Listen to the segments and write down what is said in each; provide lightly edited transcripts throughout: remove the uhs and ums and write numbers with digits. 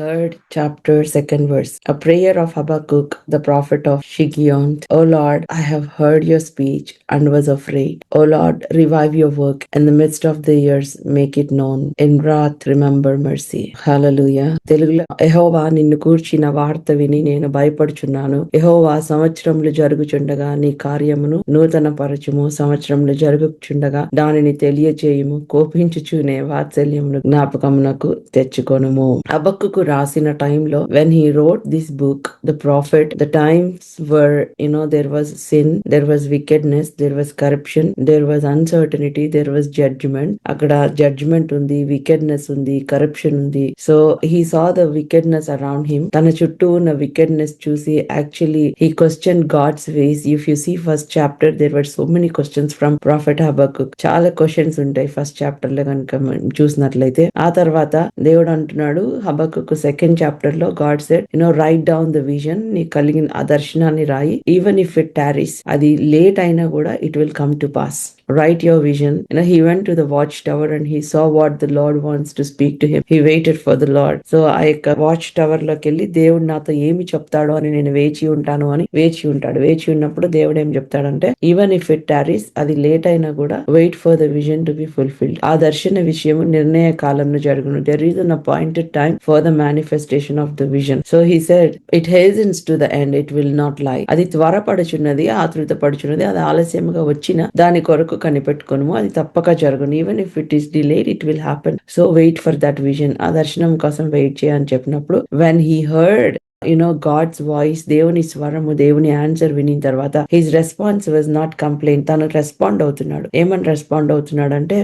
3rd chapter, 2nd verse. A prayer of Habakkuk, the prophet of Shigion. O Lord, I have heard your speech and was afraid. O Lord, revive your work in the midst of the years, make it known. In wrath, remember mercy. Hallelujah. తెలుగులో యెహోవా నిన్ను కూర్చిన వార్త విని నేను భయపడుచున్నాను. యెహోవా సంవత్సరములు జరుగుచుండగా నీ కార్యమును నూతన పరచుము. సంవత్సరములు జరుగుచుండగా దానిని తెలియచేయుము. కోపించుచునే వాత్సల్యమును జ్ఞాపకమునకు తెచ్చుకొనుము. హబక్కుకు రాసిన టైంలో when he wrote this book, the prophet, the times were, there was sin, there was wickedness, there was corruption, there was uncertainty, there was judgment. అక్కడ judgment ఉంది, wickedness ఉంది, corruption ఉంది. So he saw the wickedness around him. తన చుట్టూ ఉన్న wickedness చూసి actually he questioned God's ways. If you see first chapter, there were so many questions from prophet Habakkuk. చాలా questions ఉంటాయి ఫస్ట్ చాప్టర్ లో కనుక చూసినట్లయితే. ఆ తర్వాత దేవుడు అంటున్నాడు హబక్కుకు సెకండ్ చాప్టర్ లో, God said right down the vision, నీ కలిగిన ఆ దర్శనాన్ని రాయి. ఈవెన్ ఇఫ్ ఇట్ టారీస్, అది లేట్ అయినా కూడా it will come to pass. Write your vision. He went to the watchtower and he saw what the Lord wants to speak to him. He waited for the Lord. So ఆ యొక్క watch tower లోకి వెళ్ళి దేవుడు నాతో ఏమి చెప్తాడో అని నేను వేచి ఉంటాను అని వేచి ఉంటాడు. వేచి ఉన్నప్పుడు దేవుడు ఏం చెప్తాడంటే, ఈవెన్ ఇఫ్ ఇట్ టారీస్, అది లేట్ అయినా కూడా wait for the vision to be fulfilled. ఆ దర్శన విషయం నిర్ణయ కాలంలో జరుగును. There is an appointed time for the manifestation of the vision. So he said, it hastens to the end, it will not lie. అది త్వరపడుచున్నది, ఆతృత పడుచున్నది, అది ఆలస్యముగా వచ్చిన దాని కొరకు కనిపెట్టుకొనుము, అది తప్పక జరుగును. Even if it is delayed, it will happen. So wait for that vision. ఆ దర్శనం కోసం వెయిట్ చేయని చెప్పినప్పుడు, when he heard God's voice, దేవుని స్వరము, దేవుని ఆన్సర్ విని తర్వాత his response was not complaint. తను రెస్పాండ్ అవుతున్నాడు. ఏమని రెస్పాండ్ అవుతున్నాడు అంటే,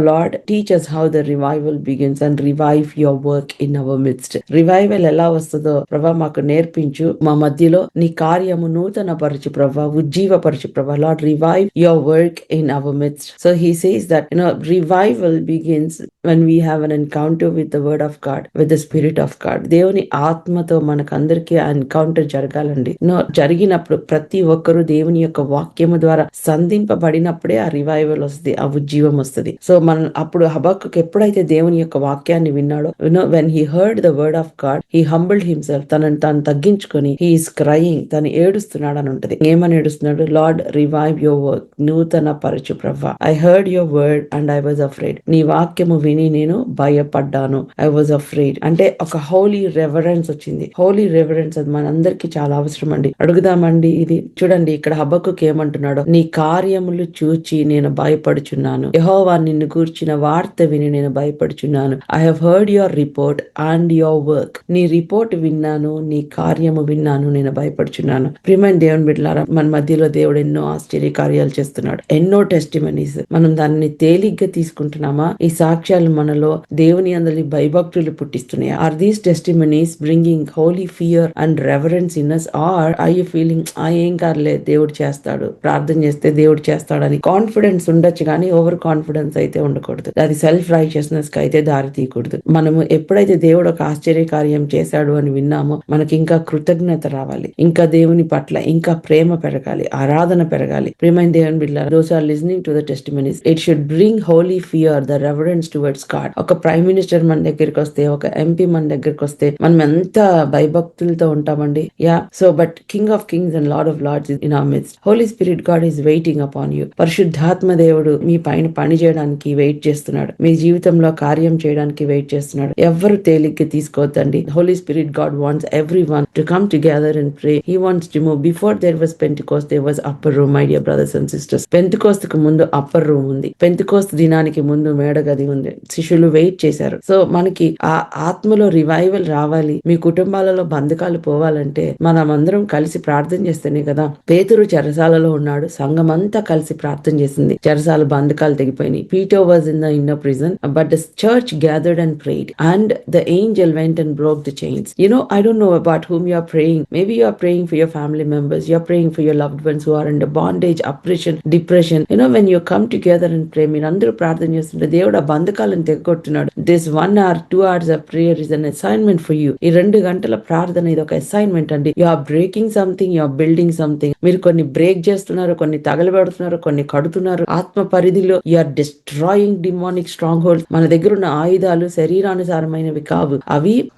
lord teach us how the revival begins and revive your work in our midst. Revival ఎలా వస్తుందో ప్రభా మాకు నేర్పించు, మా మధ్యలో నీ కార్యము నూతన పరచు ప్రభా, ఉజ్జీవపరచు ప్రభా. Lord, revive your work in our midst. So he says that revival begins when we have an encounter with the word of God, with the spirit of God. దేవుని ఆత్మతో మనకు అందరికీ ఆ ఎన్కౌంటర్ జరగాలండి. జరిగినప్పుడు ప్రతి ఒక్కరు దేవుని యొక్క వాక్యము ద్వారా సంధింపబడినప్పుడే ఆ రివైవల్ వస్తుంది, ఆ ఉజ్జీవం వస్తుంది. సో మనం అప్పుడు హబక్కుకు ఎప్పుడైతే దేవుని యొక్క వాక్యాన్ని విన్నాడో, when he heard the word of God, he humbled himself. తనను తాను తగ్గించుకొని he is crying, తను ఏడుస్తున్నాడు అని ఉంటది. ఏమని ఏడుస్తున్నాడు? లార్డ్, రివైవ్ యువర్ వర్క్, నూతన పరచు ప్రవ్వా. I heard your word and I was afraid. నీ వాక్యము విని నేను భయపడ్డాను. ఐ వాజ్ అఫ్రైడ్ అంటే ఒక హోలీ రెవరెన్స్ వచ్చింది. హోలీ రెవరెన్స్ అది మనందరికి చాలా అవసరం అండి. అడుగుదామండి. ఇది చూడండి, ఇక్కడ హబక్కుకు ఏమంటున్నాడో, నీ కార్యములు చూచి నేను భయపడుచున్నాను. యెహోవా నిన్ను గూర్చిన వార్త విని నేను భయపడుచున్నాను. I have heard your report and your work. నీ రిపోర్ట్ విన్నాను, నీ కార్యము విన్నాను, నేను భయపడుచున్నాను. ప్రియమైన దేవుని బిడ్డలారా, మన మధ్యలో దేవుడు ఎన్నో ఆశ్చర్య కార్యాలు చేస్తున్నాడు, ఎన్నో టెస్టిమనీస్. మనం దాన్ని తేలిగ్గా తీసుకుంటున్నామా? ఈ సాక్ష్యాలు మనలో దేవుని అందరి భయభక్తులు పుట్టిస్తున్నాయి. Are these testimonies bringing holy fear and reverence in us, are are you feeling ఏం కాదులే, దేవుడు చేస్తాడు, ప్రార్థన చేస్తే దేవుడు చేస్తాడని కాన్ఫిడెన్స్ ఉండొచ్చు, కానీ ఓవర్ కాన్ఫిడెన్స్ అయితే ఉండకూడదు. అది సెల్ఫ్ రైచియస్నెస్ కి అయితే దారి తీయకూడదు. మనము ఎప్పుడైతే దేవుడు ఒక ఆశ్చర్య కార్యం చేశాడు అని విన్నామో, మనకి ఇంకా కృతజ్ఞత రావాలి, ఇంకా దేవుని పట్ల ఇంకా ప్రేమ పెరగాలి, ఆరాధన పెరగాలి. ప్రియమైన దేవుని బిడ్డలారా, those are listening to the testimonies, it should bring holy fear, the reverence towards God. ఒక ప్రైమ్ మినిస్టర్ మన దగ్గరికి వస్తే, ఒక ఎంపీ మన దగ్గరికి వస్తే మనం ఎంత భయభక్తులతో ఉంటామండి. So but king of kings and lord of lords in our midst. Holy Spirit God is waiting upon you. పరిశుద్ధాత్మ దేవుడు మీ పైన పని చేయడానికి వెయిట్ చేస్తున్నాడు, మీ జీవితంలో కార్యం చేయడానికి వెయిట్ చేస్తున్నాడు. ఎవరు తేలిగ్గా తీసుకోవద్దండి. Holy Spirit God wants everyone to come together and pray. He wants to move. Before there was Pentecost, there was upper room. My dear brothers and sisters, Pentecost కు ముందు అప్పర్ రూమ్ ఉంది. Pentecost దినానికి ముందు మేడగది ఉంది. శిష్యులు wait చేశారు. So మనకి ఆ ఆత్మలో రివైవల్ రావాలి, మీ కుటుంబాలలో బంధకాలు పోవాలంటే మనమందరం కలిసి ప్రార్థన చేస్తేనే కదా. పేతురు చెరసాలలో ఉన్నాడు, సంఘం అంతా కలిసి ప్రార్థన చేసింది, చెరసాల బంధకాలు తెగిపోయినాయి. Peter was in the inner prison, but the church gathered and prayed and the angel went and broke the chains. I don't know about whom you are praying. Maybe you are praying for your family members, you are praying for your loved ones who are under bondage, oppression, depression. When you come together and pray, మీరందరూ ప్రార్థన చేస్తుంటే దేవుడు ఆ బంధకాల బంధాలను తెగొట్టున్నాడు. This 1 hour 2 hours of prayer is an assignment for you. ఈ 2 గంటల ప్రార్థన ఇది ఒక అసైన్మెంట్ అండి. You are breaking something, you are building something. మీరు కొన్ని బ్రేక్ చేస్తున్నారు, కొన్ని తగలబెడుతున్నారు, కొన్ని కడుతున్నారు. ఆత్మ పరిధిలో you are destroying demonic strong hold. మన దగ్గర ఉన్న ఆయుధాలు శరీరానుసారమైనవి కావు.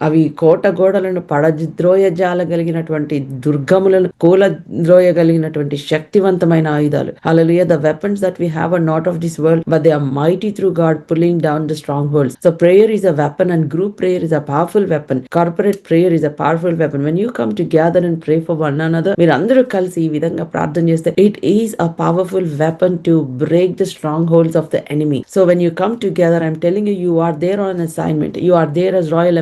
అవి కోట గోడలను పడద్రోయజాలగలిగినటువంటి దుర్గములను కూలద్రోయగలిగినటువంటి శక్తివంతమైన ఆయుధాలు. హల్లెలూయా. The weapons that we have are not of this world, but they are mighty through God, pulling down the strongholds. So prayer is a weapon, and group prayer is a powerful weapon. Corporate prayer is a powerful weapon. When you come together and pray for one another, మీరు అందరూ కలిసి ఈ విధంగా ప్రార్థన చేస్తే it is a powerful weapon to break the strongholds of the enemy. So when you come together, I'm telling you, you are there on an assignment. You are there as royal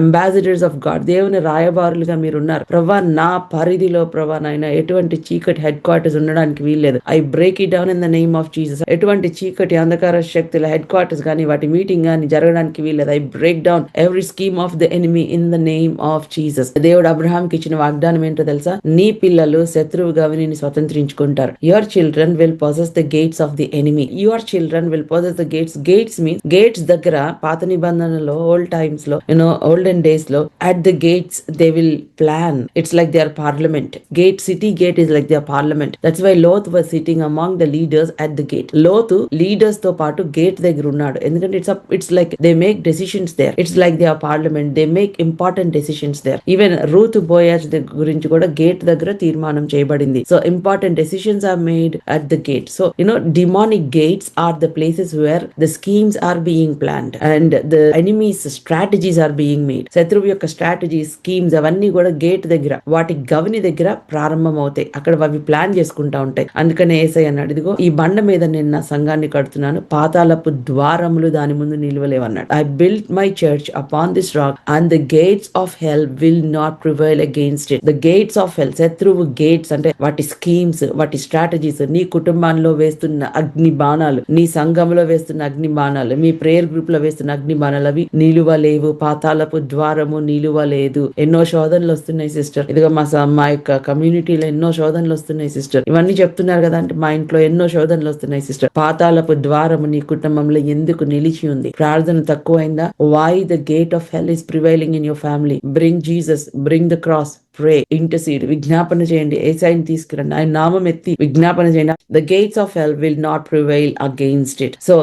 ambassadors of God. దేవుని రాయబారులుగా మీరు ఉన్నారు. ప్రభా, నా పరిధిలో ప్రభా నాయన ఎటువంటి చీకటి హెడ్ క్వార్టర్స్ ఉండడానికి వీల్లేదు. I break it down in the name of Jesus. ఎటువంటి చీకటి అంధకార శక్తుల హెడ్ క్వార్టర్స్ కానీ వాటి మీటింగ్ కానీ జరగడానికి వీల్లేదు. I break down every scheme of the enemy in the name of Jesus. దేవుడు అబ్రహాంకి ఇచ్చిన వాగ్దానం ఏంటో తెలుసా? నీ పిల్లలు శత్రువు గవిని స్వతంత్రించుకుంటారు. Your children will possess the gates of the enemy. Your children will possess the gates. Gates means gates దగ్గర పాత నిబంధనలో ఓల్డ్ టైమ్స్ లో ఓల్డెన్ డేస్ లో at the gates they will plan. It's like they are parliament. Gate city gate is like they are parliament. That's why Lot was sitting among the leaders at the gate. Lot leaders తో పాటు gate దగ్గర ఉన్నాడు. ఎందుకంటే it's like they make decisions there. It's like they are parliament. They make important decisions there. Even Ruth Boaz గురించి కూడా gate దగ్గర తీర్మానం చేయబడింది. So important decisions are made at the gate. So demonic gates are the places where the schemes are being planned and the enemy's strategies are being made. శత్రువు యొక్క strategies, schemes అవన్నీ కూడా gate దగ్గర, వాటి గవిని దగ్గర ప్రారంభం అవుతాయి. అక్కడ అవి ప్లాన్ చేసుకుంటా ఉంటాయి. అందుకనే యేసయ్య అన్నాడు, ఇదిగో ఈ బండ మీద నేను నా సంఘాన్ని కడుతున్నాను, పాతాళపు ద్వారములు దాని ముందు నిలవలేవన్నాడు. I built my church upon this rock and the gates of hell will not prevail against it. The gates of hell, శత్రువు గేట్స్ అంటే వాటి స్కీమ్స్, వాటి స్ట్రాటజీస్, నీ కుటుంబాల్లో వేస్తున్న అగ్ని బాణాలు, నీ సంఘంలో వేస్తున్న అగ్ని బాణాలు, మీ ప్రేయర్ గ్రూప్ లో వేస్తున్న అగ్ని బాణాలు అవి నిలువలేవు. పాతాళపు ద్వారము నిలువలేదు. ఎన్నో శోధనలు వస్తున్నాయి సిస్టర్. ఇదిగో మా యొక్క కమ్యూనిటీలో ఎన్నో శోధనలు వస్తున్నాయి సిస్టర్. ఇవన్నీ చెప్తున్నారు కదా అంటే మా ఇంట్లో ఎన్నో శోధనలు వస్తున్నాయి సిస్టర్. పాతాళపు ద్వారము నీ కుటుంబంలో ఎందుకు నిలిచి ఉంది? ప్రార్థన తక్కువైందా? Why the gate of hell is prevailing in your family? Bring Jesus, bring the cross, pray, intercede, విజ్ఞాపన చేయండి, యేసయ్యని తీసుకురండి, ఆయన నామం ఎత్తి విజ్ఞాపన చేయండి. The gates of hell will not prevail against it. So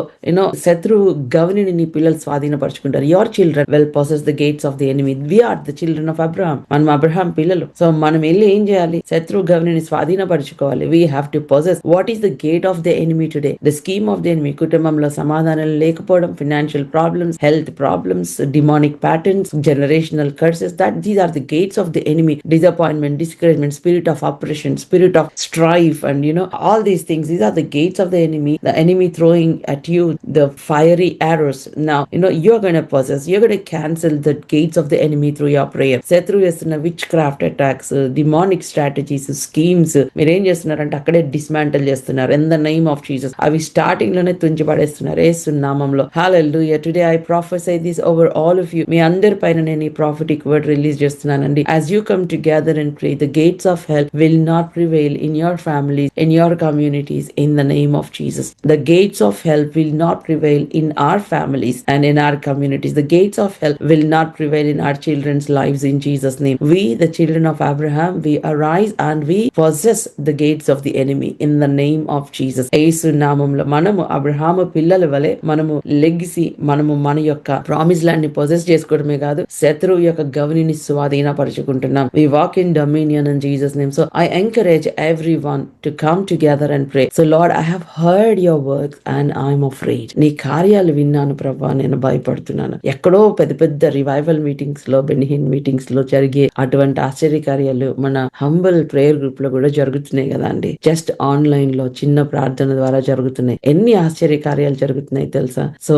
శత్రువు గవిని నీ పిల్లలు స్వాధీనపరచుకుంటారు. Your children will possess the gates of the enemy. We are the children of Abraham. మనం అబ్రహాం పిల్లలు. సో మనం వెళ్ళి ఏం చేయాలి? శత్రువు గవిని స్వాధీనపరచుకోవాలి. We have to possess. What is the gate of the enemy today? The scheme of the enemy. కుటుంబంలో సమాధానం లేకపోవడం, financial problems, health problems, demonic patterns, generational curses. These are the gates of the enemy. Disappointment, discouragement, spirit of oppression, spirit of strife, and all these things. These are the gates of the enemy. The enemy throwing at you the fiery arrows. Now you're going to possess, you're going to cancel the gates of the enemy through your prayer. శత్రు చేస్తున్న witchcraft attacks, demonic strategies, schemes మీరేం చేస్తున్నారంటే అక్కడే dismantle చేస్తున్నారు in the name of Jesus. అవి starting లోనే తుంచి పడేస్తున్నారు యేసు నామములో. Hallelujah. Today I prophesy this over all of you. మీ అందరి పైన నేను ఈ prophetic word రిలీజ్ చేస్తున్నానండి. As you come together and pray, the gates of hell will not prevail in your families, in your communities, in the name of Jesus. The gates of hell will not prevail in our families and in our communities. The gates of hell will not prevail in our children's lives in Jesus' name. We, the children of Abraham, we arise and we possess the gates of the enemy in the name of Jesus. యేసు నామములో మనము అబ్రహాము పిల్లల వలె మనము లెగ్సి, మనము మన యొక్క promise land ని possess చేసుకోవడమే కాదు, శత్రువు యొక్క గవిని స్వాధీనపరుచుకుంటున్నాం. We walk in dominion in Jesus' name. So I encourage everyone to come together and pray. So Lord, I have heard your words and I'm afraid. నీ కార్యాలు విన్నాను ప్రభా, నేను భయపడుతున్నాను. ఎక్కడో పెద్ద పెద్ద రివైవల్ మీటింగ్స్ లో, బెనిహిన్ మీటింగ్స్ లో జరిగే అటువంటి ఆశ్చర్యకార్యాలు మన హంబల్ ప్రేయర్ గ్రూప్ లో కూడా జరుగుతున్నాయి కదా అండి. జస్ట్ ఆన్లైన్ లో చిన్న ప్రార్థన ద్వారా జరుగుతున్నాయి. ఎన్ని ఆశ్చర్యకార్యాలు జరుగుతున్నాయి తెలుసా? సో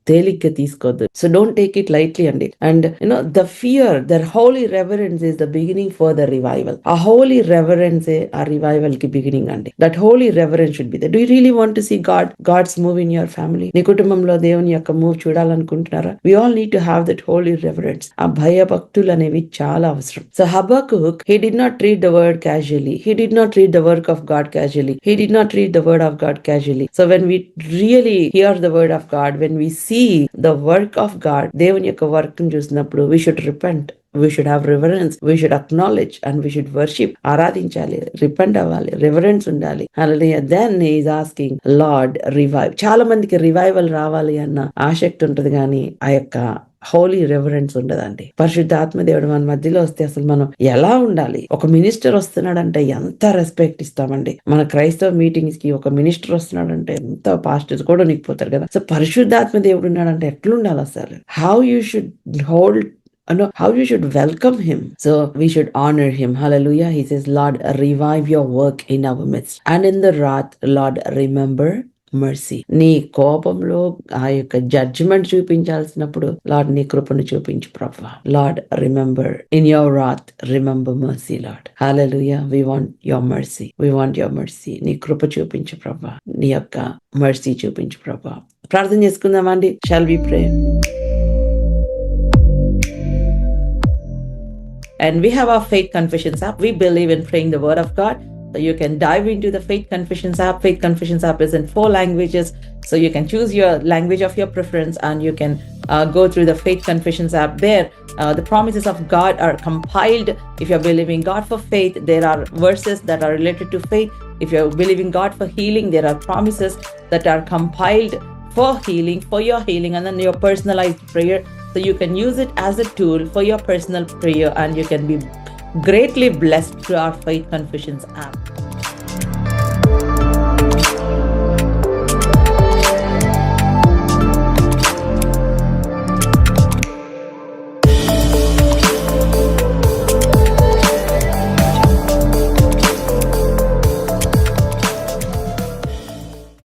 తేలిగ్గా తీసుకోవద్దు. So don't take it lightly అండి. And the fear, their holy reverence is the beginning for the revival. ఆ హోలీ రెవరెన్స్ ఆ రివైవల్ కి బిగినింగ్ అండి. That holy reverence should be there. Do you really want to see God's move in your family? నీ కుటుంబంలో దేవుని యొక్క move చూడాలనుకుంటున్నారా? We all need to have that holy reverence. ఆ భయభక్తులు అనేవి చాలా అవసరం. So Habakkuk, he did not treat the word casually. He did not treat the work of God casually. He did not treat the word of God casually. So when we really hear the word of God, when we see see the work of God, దేవుని యొక్క work చూసినప్పుడు we should repent, we should have reverence, we should acknowledge and we should worship. ఆరాధించాలి, repent అవ్వాలి, reverence ఉండాలి. Hallelujah. Then is asking Lord revive. చాలా మందికి revival రావాలి అన్న ఆసక్తి ఉంటది కానీ ఆ యొక్క హోలీ రెవరెన్స్ ఉండదండి. పరిశుద్ధాత్మ దేవుడు మన మధ్యలో వస్తే అసలు మనం ఎలా ఉండాలి? ఒక మినిస్టర్ వస్తున్నాడంటే ఎంత రెస్పెక్ట్ ఇస్తామండి. మన క్రైస్తవ మీటింగ్స్ కి ఒక మినిస్టర్ వస్తున్నాడంటే ఎంత పాస్టర్స్ కూడా నిక్కిపోతారు కదా. సో పరిశుద్ధాత్మ దేవుడు ఉన్నాడంటే ఎట్లుండాలి అసలు? How you should hold, how you should welcome him. So we should honor him. Hallelujah. He says, Lord, revive your work in our midst. And in the wrath, Lord, remember mercy. నీ కోపంలో ఆ యొక్క judgement చూపించాల్సినప్పుడు lord నీ కృపను చూపించు ప్రభువా. Lord remember in your wrath, remember mercy, lord. Hallelujah. we want your mercy, we want your mercy. నీ కృప చూపించు ప్రభువా, నీ యొక్క mercy చూపించు ప్రభువా. ప్రార్థన చేసుకుందామండి. shall we pray? And we have our Faith Confessions app. We believe in praying the word of God. So you can dive into the Faith Confessions app. Faith Confessions app is in 4 languages. So you can choose your language of your preference and you can go through the Faith Confessions app. There, the promises of God are compiled. If you're believing God for faith, there are verses that are related to faith. If you're believing God for healing, there are promises that are compiled for healing, for your healing, and then your personalized prayer. So you can use it as a tool for your personal prayer and you can be greatly blessed through our Faith Confessions app.